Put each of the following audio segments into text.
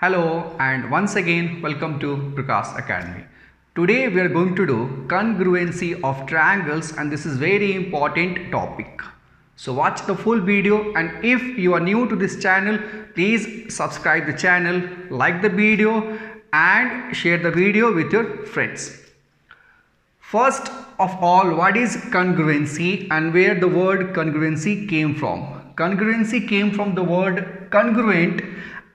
Hello and once again welcome to Prakash Academy. Today we are going to do congruency of triangles and this is very important topic. So watch the full video and if you are new to this channel, please subscribe the channel, like the video and share the video with your friends. First of all, what is congruency and where the word congruency came from? Congruency came from the word congruent,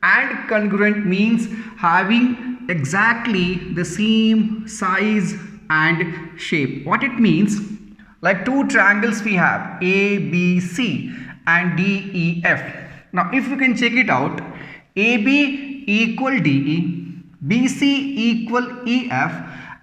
and congruent means having exactly the same size and shape. What it means, like two triangles we have A, B, C and D, E, F. Now if you can check it out, AB equal DE, BC equal EF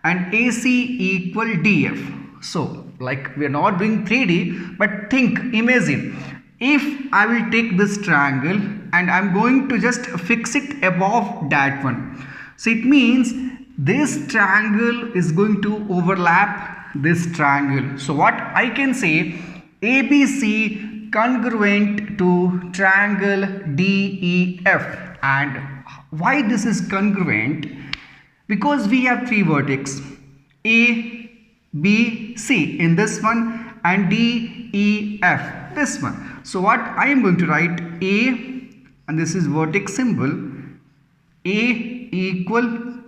and AC equal DF. So like we are not doing 3D, but think, imagine if I will take this triangle and I am going to just fix it above that one. So it means this triangle is going to overlap this triangle. So what I can say, ABC congruent to triangle DEF. And why this is congruent? Because we have three vertices A, B, C in this one and D, E, F this one. So what I am going to write, A, and this is vertex symbol, A equal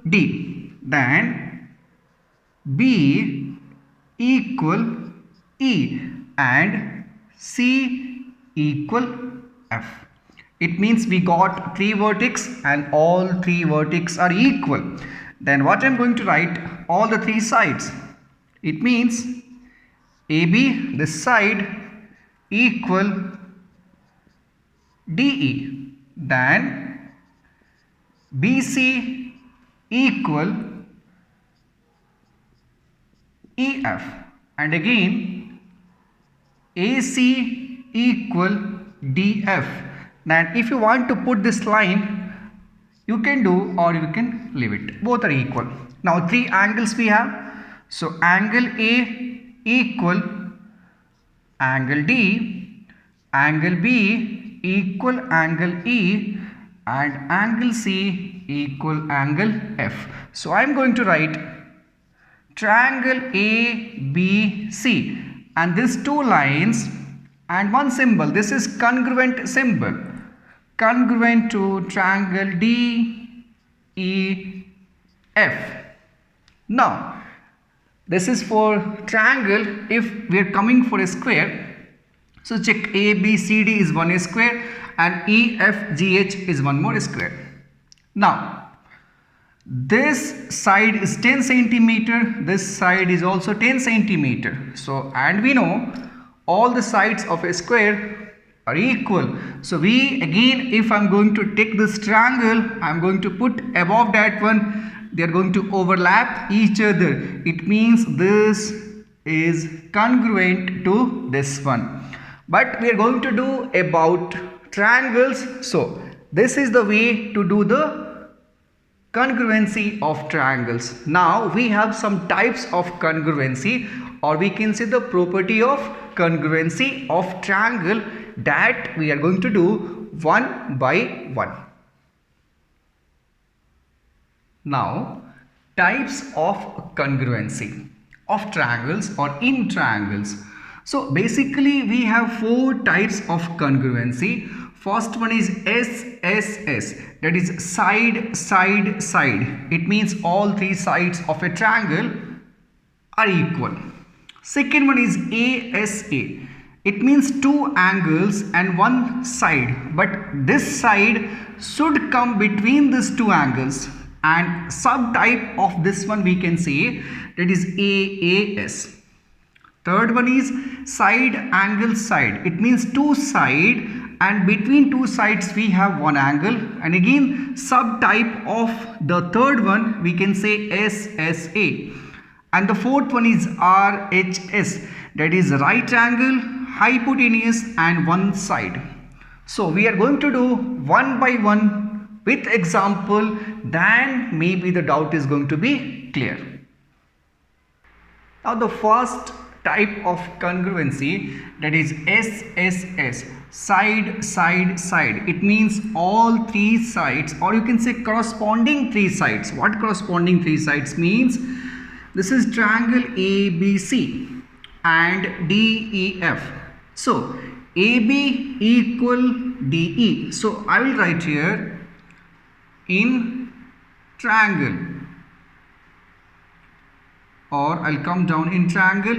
D, then B equal E and C equal F. It means we got three vertices and all three vertices are equal. Then what I am going to write, all the three sides. It means AB, this side, equal DE, then BC equal EF, and again AC equal DF. Then if you want to put this line, you can do or you can leave it. Both are equal. Now three angles we have. So angle A equal angle D, angle B equal angle E and angle C equal angle F. So I am going to write triangle ABC and these two lines and one symbol. This is congruent symbol, congruent to triangle DEF. Now this is for triangle. If we are coming for a square, so check ABCD is one square and EFGH is one more square. Now this side is 10 centimeter, this side is also 10 centimeter. So and we know all the sides of a square are equal. So we again, if I am going to take this triangle, I am going to put above that one, they are going to overlap each other. It means this is congruent to this one. But we are going to do about triangles. So this is the way to do the congruency of triangles. Now we have some types of congruency, or we can say the property of congruency of triangle, that we are going to do one by one. Now types of congruency of triangles or in triangles. So basically we have four types of congruency. First one is SSS, that is side, side, side. It means all three sides of a triangle are equal. Second one is ASA. It means two angles and one side, but this side should come between these two angles, and subtype of this one we can say, that is AAS. Third one is side angle side. It means two side and between two sides we have one angle, and again subtype of the third one we can say SSA. And the fourth one is RHS, that is right angle, hypotenuse and one side. So we are going to do one by one with example, then maybe the doubt is going to be clear. Now the first type of congruency, that is SSS, side, side, side. It means all three sides, or you can say corresponding three sides. What corresponding three sides means? This is triangle ABC and DEF. So AB equal DE. So I will write here in triangle, or I'll come down in triangle,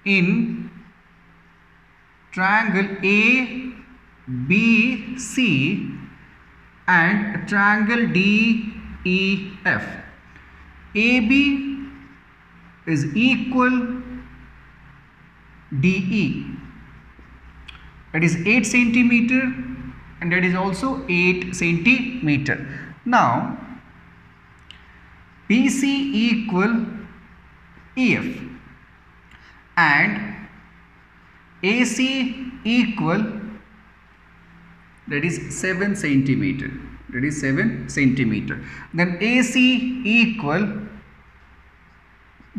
in triangle ABC and triangle DEF. AB is equal DE, that is 8 centimeter, and that is also 8 centimeter. Now BC equal EF and AC equal, that is 7 centimeter, that is 7 centimeter. Then AC equal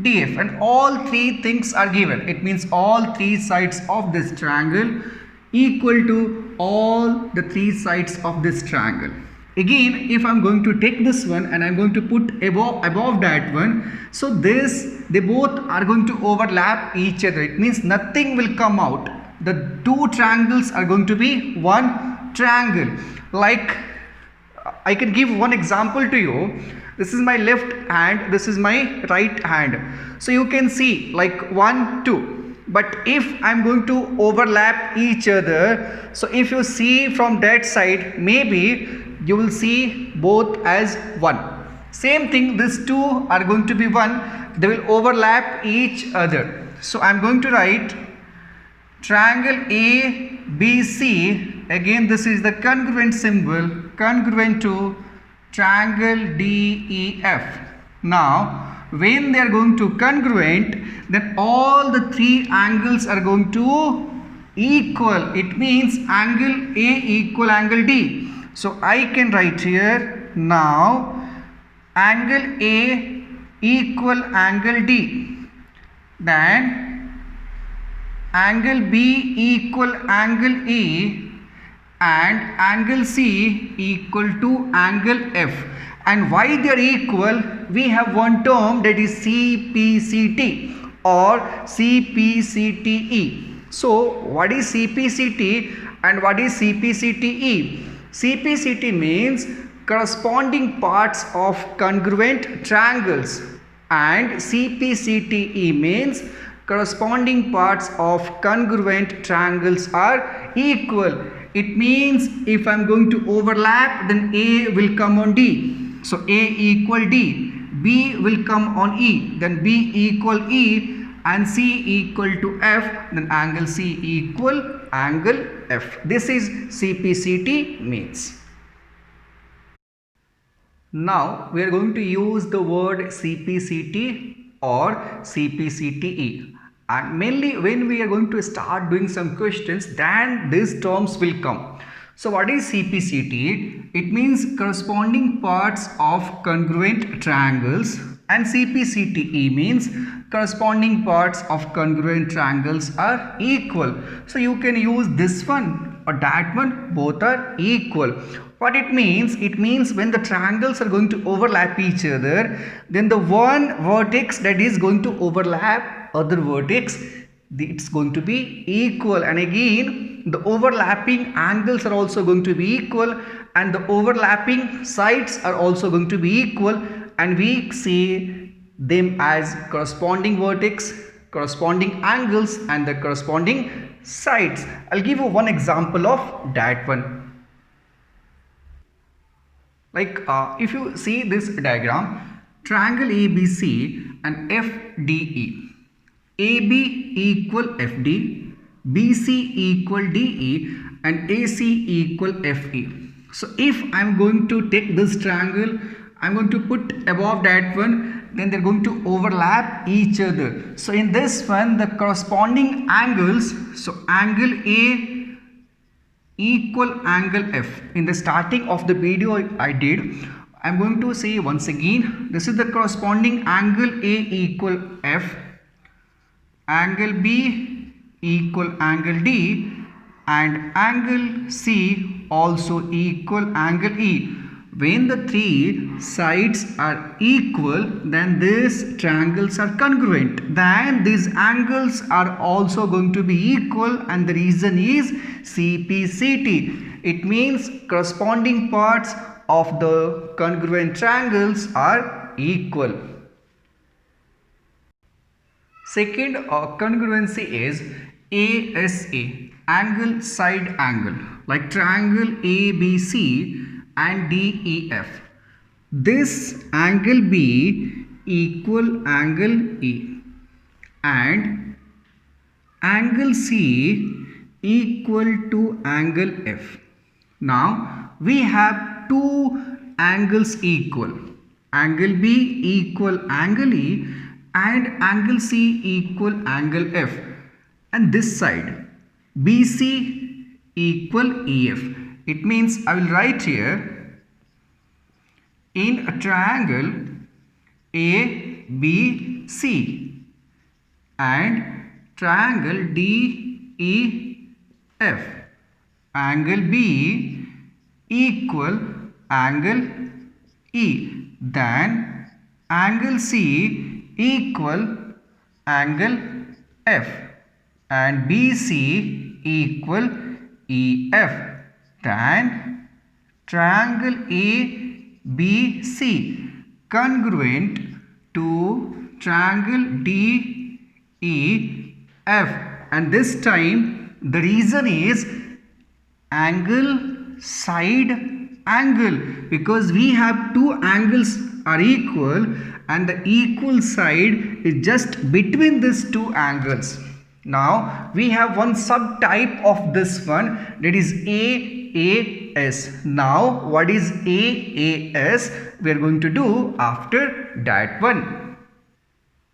DF, and all three things are given. It means all three sides of this triangle equal to all the three sides of this triangle. Again, if I'm going to take this one and I'm going to put above that one, so they both are going to overlap each other. It means nothing will come out. The two triangles are going to be one triangle. Like, I can give one example to you. This is my left hand, this is my right hand. So you can see like 1, 2. But if I'm going to overlap each other, so if you see from that side, maybe you will see both as one. Same thing, these two are going to be one. They will overlap each other. So I'm going to write triangle ABC. Again, this is the congruent symbol, congruent to triangle DEF. Now, when they are going to congruent, then all the three angles are going to equal. It means angle A equal angle D. So I can write here now angle A equal angle D. Then angle B equal angle E, and angle C equal to angle F. And why they are equal? We have one term, that is CPCT or CPCTE. So what is CPCT and what is CPCTE? CPCT means corresponding parts of congruent triangles, and CPCTE means corresponding parts of congruent triangles are equal. It means if I'm going to overlap, then A will come on D. So A equal D, B will come on E, then B equal E, and C equal to F, then angle C equal angle F. This is CPCT means. Now we are going to use the word CPCT or CPCTE, and mainly when we are going to start doing some questions, then these terms will come. So what is CPCT? It means corresponding parts of congruent triangles, and CPCTE means corresponding parts of congruent triangles are equal. So you can use this one or that one, both are equal. What it means? It means when the triangles are going to overlap each other, then the one vertex that is going to overlap other vertex, it's going to be equal. And again, the overlapping angles are also going to be equal, and the overlapping sides are also going to be equal, and we see them as corresponding vertex, corresponding angles, and the corresponding sides. I'll give you one example of that one. Like if you see this diagram, triangle ABC and FDE, AB equal FD, BC equal DE, and AC equal FE. So if I'm going to take this triangle, I'm going to put above that one, then they're going to overlap each other. So in this one, the corresponding angles, so angle A equal angle F. In the starting of the video I did, I'm going to say once again, this is the corresponding angle A equal F, angle B equal angle D, and angle C also equal angle E. When the three sides are equal, then these triangles are congruent. Then these angles are also going to be equal, and the reason is CPCT. It means corresponding parts of the congruent triangles are equal. Second congruency is ASA, angle side angle, like triangle ABC and DEF. This angle B equal angle E and angle C equal to angle F. Now we have two angles equal. Angle B equal angle E and angle C equal angle F. And this side BC equal EF. It means I will write here, in a triangle ABC and triangle DEF, angle B equal angle E, then angle C equal angle F and BC equal EF, then triangle ABC congruent to triangle DEF, and this time the reason is angle side angle, because we have two angles are equal and the equal side is just between these two angles. Now we have one subtype of this one, that is AAS. Now what is AAS? We are going to do after that one.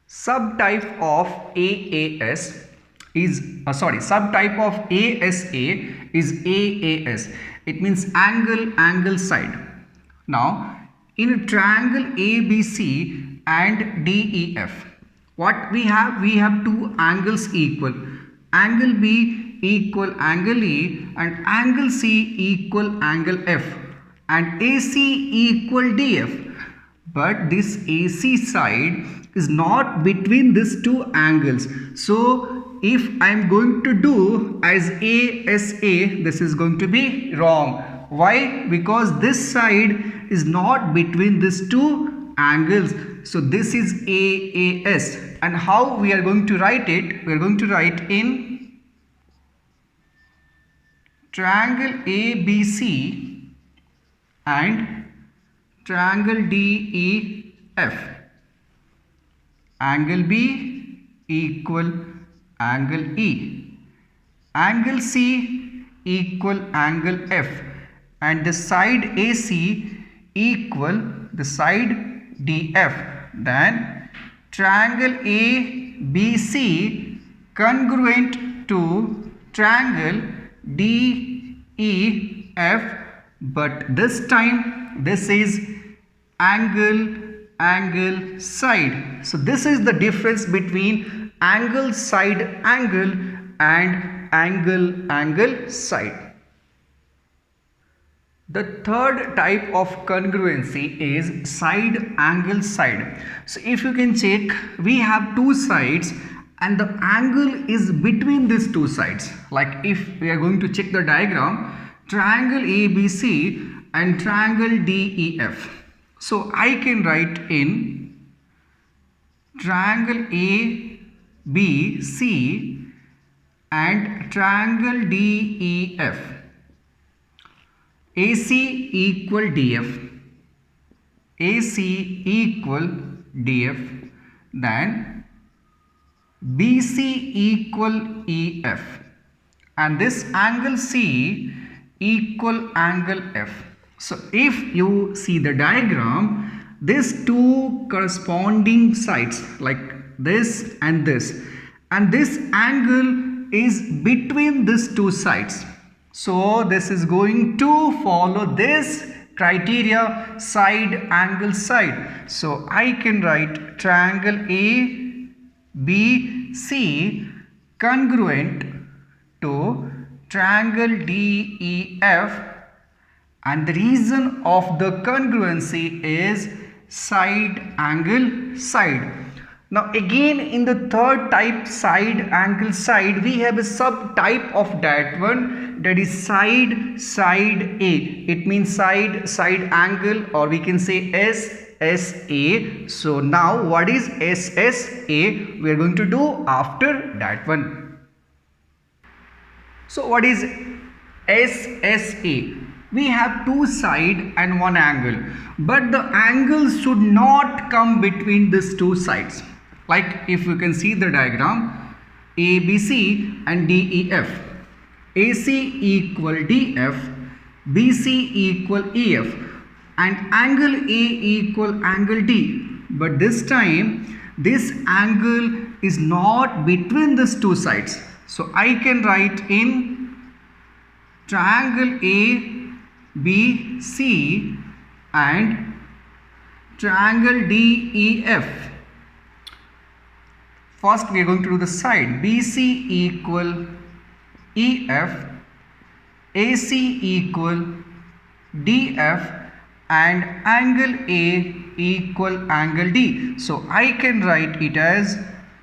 Subtype of AAS is subtype of ASA is AAS. It means angle side. Now in a triangle ABC and DEF, what we have two angles equal. Angle B equal angle E and angle C equal angle F and AC equal DF. But this AC side is not between these two angles. So if I am going to do as ASA, this is going to be wrong. Why? Because this side is not between these two angles. So this is AAS. And how we are going to write it? We are going to write in triangle ABC and triangle DEF, angle B equal angle E, angle C equal angle F, and the side AC equal the side DF. Then triangle ABC congruent to triangle DEF, but this time this is angle side. So this is the difference between angle side angle and angle side. The third type of congruency is side angle side. So if you can check, we have two sides and the angle is between these two sides. Like if we are going to check the diagram, triangle ABC and triangle DEF. So I can write in triangle ABC and triangle DEF. AC equal DF, AC equal DF, then BC equal EF, and this angle C equal angle F. So if you see the diagram, these two corresponding sides like this, and this angle is between these two sides. So this is going to follow this criteria, side angle side. So I can write triangle ABC congruent to triangle DEF, and the reason of the congruency is side angle side. Now again, in the third type, side angle side, we have a subtype of that one, that is side A. It means side angle, or we can say SSA. So now what is SSA? We are going to do after that one. So what is SSA? We have two sides and one angle, but the angles should not come between these two sides. Like if you can see the diagram, ABC and DEF. AC equal DF, BC equal EF, and angle A equal angle D. But this time, this angle is not between these two sides. So I can write in triangle ABC and triangle DEF. First we are going to do the side. BC equal EF, AC equal DF, and angle A equal angle D. So I can write it as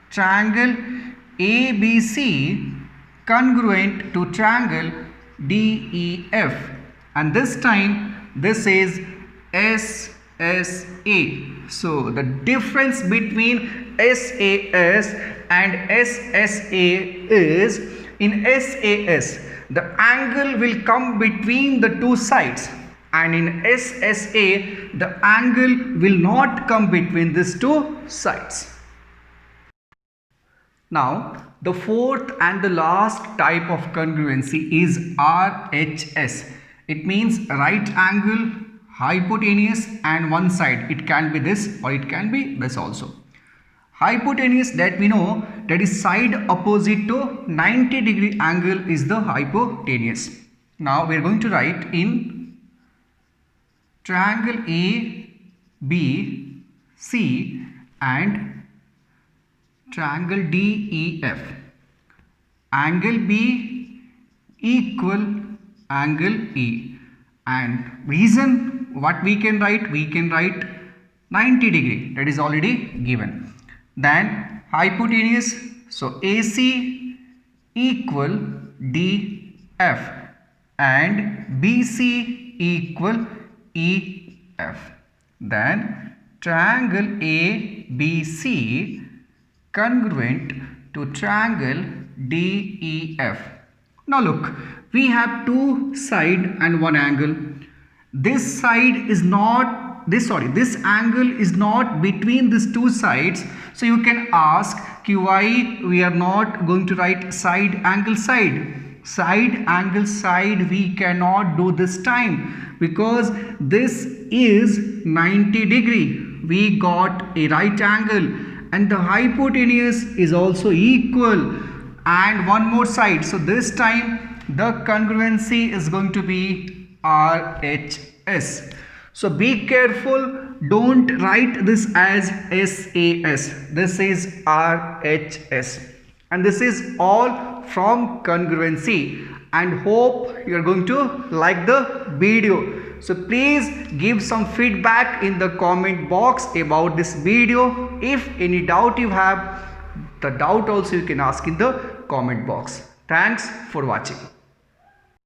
triangle ABC congruent to triangle DEF, and this time this is SSA. So the difference between SAS and SSA is, in SAS the angle will come between the two sides, and in SSA the angle will not come between these two sides. Now the fourth and the last type of congruency is RHS. It means right angle hypotenuse and one side. It can be this or it can be this also. Hypotenuse, that we know, that is side opposite to 90-degree angle is the hypotenuse. Now we are going to write in triangle ABC and triangle DEF. Angle B equal angle E, and reason what we can write? We can write 90 degree, that is already given. Then hypotenuse, so AC equal DF and BC equal EF. Then triangle ABC congruent to triangle DEF. Now look, we have two sides and one angle. This side is not, this angle is not between these two sides. So you can ask why we are not going to write side angle side. Side angle side we cannot do this time, because this is 90 degree. We got a right angle and the hypotenuse is also equal, and one more side. So this time the congruency is going to be RHS. So be careful, don't write this as SAS. This is RHS, and this is all from congruency, and hope you are going to like the video. So please give some feedback in the comment box about this video. If any doubt you have, the doubt also you can ask in the comment box. Thanks for watching.